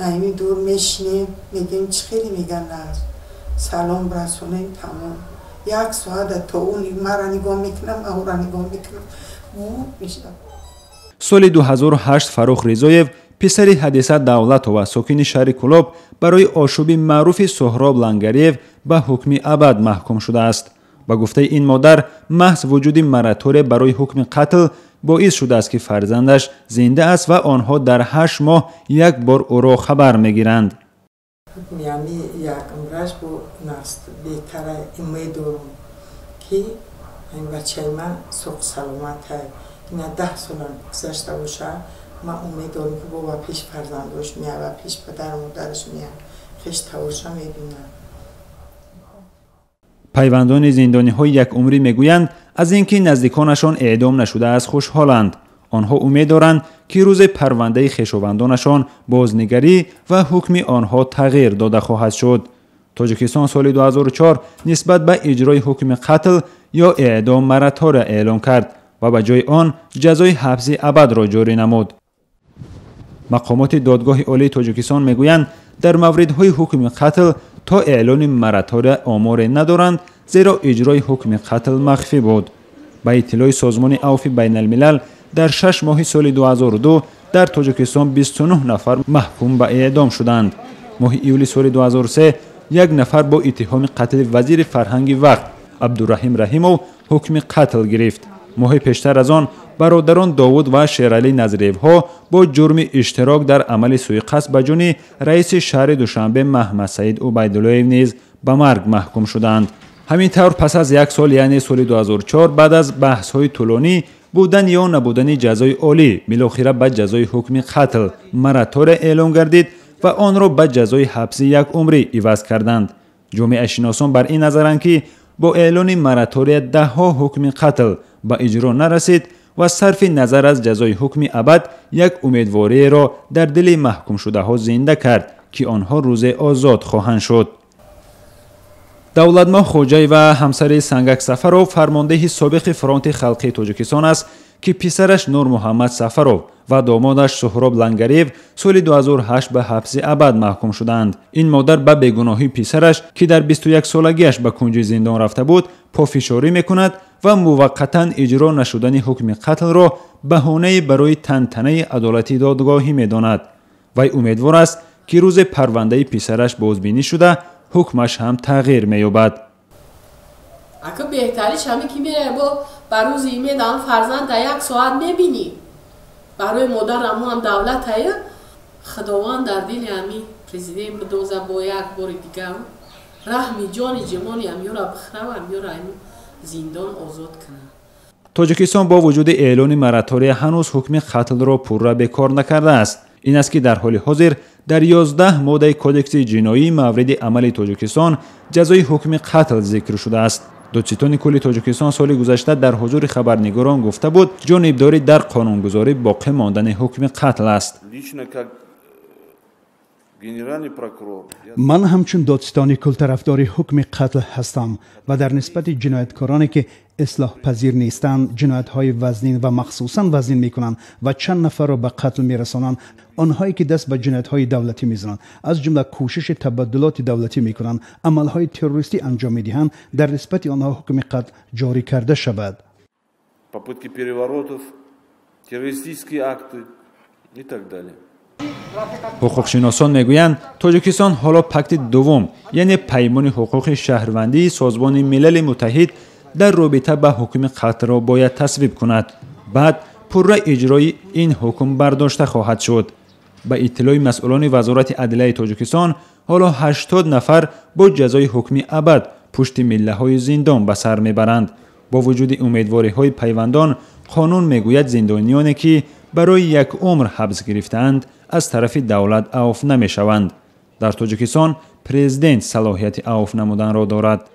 همین دور میشینیم میگیم چی خیلی میگن نه سلام برسونیم تمام 1 ساعت تا اون مرا نگاه میکنم او را نگاه میکنم میشنم. سال 2008 فروخ رضایев پسر حدیثه دولتова ساکن شهر کلاب برای آشوب معروف سهراب لنگریев به حکم ابد محکوم شده است. با گفته این مادر محض وجود مراتور برای حکم قتل باعث شده است که فرزندش زنده است و آنها در 8 ماه یک بار او را خبر میگیرند. یعنی یک عمرش با نست بهتر امیدوارم که این بچه من سوق سلامت این 10 سال گذشته باشه. من امیدوارم که بابا پیش فرزندش میاد و پیش پدر و مادرش میاد خیش تاوشه میبینم. پیوندان زندانی های یک عمری میگویند از اینکه نزدیکانشان اعدام نشده است خوشحالند. آنها امید دارند که روز پرونده خویشاوندانشان بازنگری و حکم آنها تغییر داده خواهد شد. تاجیکستان سال 2004 نسبت به اجرای حکم قتل یا اعدام مراتور اعلام کرد و به جای آن جزای حبس ابد را جاری نمود. مقامات دادگاه عالی تاجیکستان میگویند در موردهای حکم قتل تا اعلان مراتور آمار ندارند زیرا اجرای حکم قتل مخفی بود. با اطلاع سازمان عفو بین الملل در 6 ماه سال 2002 در تاجیکستان 29 نفر محکوم به اعدام شدند. ماه ایولی سال 2003 یک نفر با اتهام قتل وزیر فرهنگ وقت عبدالرحیم رحیمov حکم قتل گرفت. ماه پیشتر از آن برادران داوود و شیرعلی نظریف ها با جرم اشتراک در عمل سوءقصد به جان رئیس شهر دوشنبه محمد سعید عبیداللهیو نیز به مرگ محکوم شدند. همینطور پس از 1 سال یعنی سال 2004 بعد از بحث های طولانی بودن یا نبودن جزای عالی بالاخره به جزای حکم قتل مراتور اعلام گردید و آن را به جزای حبس 1 عمری عوض کردند. جامعه شناسان بر این نظرند که با اعلان مراتور 10 حکم قتل به اجرا نرسید و صرف نظر از جزای حکم ابد یک امیدواری را در دل محکوم شده ها زنده کرد که آنها روز آزاد خواهند شد. دولتماه خوجای و همسر سنگک سفرov فرمانده سابق فرانت خلقی تاجیکستان است که پسرش نور محمد سفرov و دامادش سهراب لنگریев سال 2008 به حبس ابد محکوم شدند. این مادر به بیگناهی پسرش که در 21 سالگیش به کنج زندان رفته بود پافشاری میکند و موقتا اجرا نشدن حکم قتل را بهانه برای تنطنه عدالتی دادگاهی میداند. وی امیدوار است که روز پرونده پسرش بازبینی شده حکمش هم تغییر می‌یابد. اگه بهتریش همین که میره با بروز ایمه دام فرزند در 1 ساعت میبینی برای مادر هم دولت هست خداوند در دل همین پرزیدنت بدوزه با 1 بار دیگه رحمی جان جمانی همیو را بخره و همیو را زندان آزاد کنه. تاجیکستان با وجود اعلان مراتور هنوز حکم قتل را پورا به کار نکرده است. این است که در حال حاضر در 11 ماده کودکس جنایی مورد عمل تاجیکستان جزای حکم قتل ذکر شده است. دادستان کلی تاجیکستان سال گذشته در حضور خبرنگاران گفته بود جانبداری در قانونگذاری باقی ماندن حکم قتل است. من همچون دادستان کل طرفدار حکم قتل هستم و در نسبت جنایتکارانی که اصلاح پذیر نیستند، جنایت‌های وزنین و مخصوصاً وزنین می‌کنند و چند نفر را به قتل می‌رسانند، آنهایی که دست به جنایت‌های دولتی می‌زنند، از جمله کوشش تبادلات دولتی می‌کنند، عمل‌های تروریستی انجام می‌دهند، در نسبت آنها حکم قتل جاری کرده شود. Попытки переворотов, террористические акты и так далее. حقوقشناسان میگویند تاجیکستان حالا پکت دوم یعنی پیمان حقوق شهروندی سازمان ملل متحد در رابطه با حکم قتل را باید تصویب کند. بعد پوره اجرای این حکم برداشته خواهد شد. با اطلاع مسئولان وزارت عدلیه تاجیکستان حالا 80 نفر با جزای حکم ابد پشت میله های زندان به سر میبرند. با وجود امیدواری های پیوندان قانون میگوید زندانیانی که برای 1 عمر حبس گرفتند از طرف دولت عفو نمیشوند. در تاجیکستان پرزیدنت صلاحیت عفو نمودن را دارد.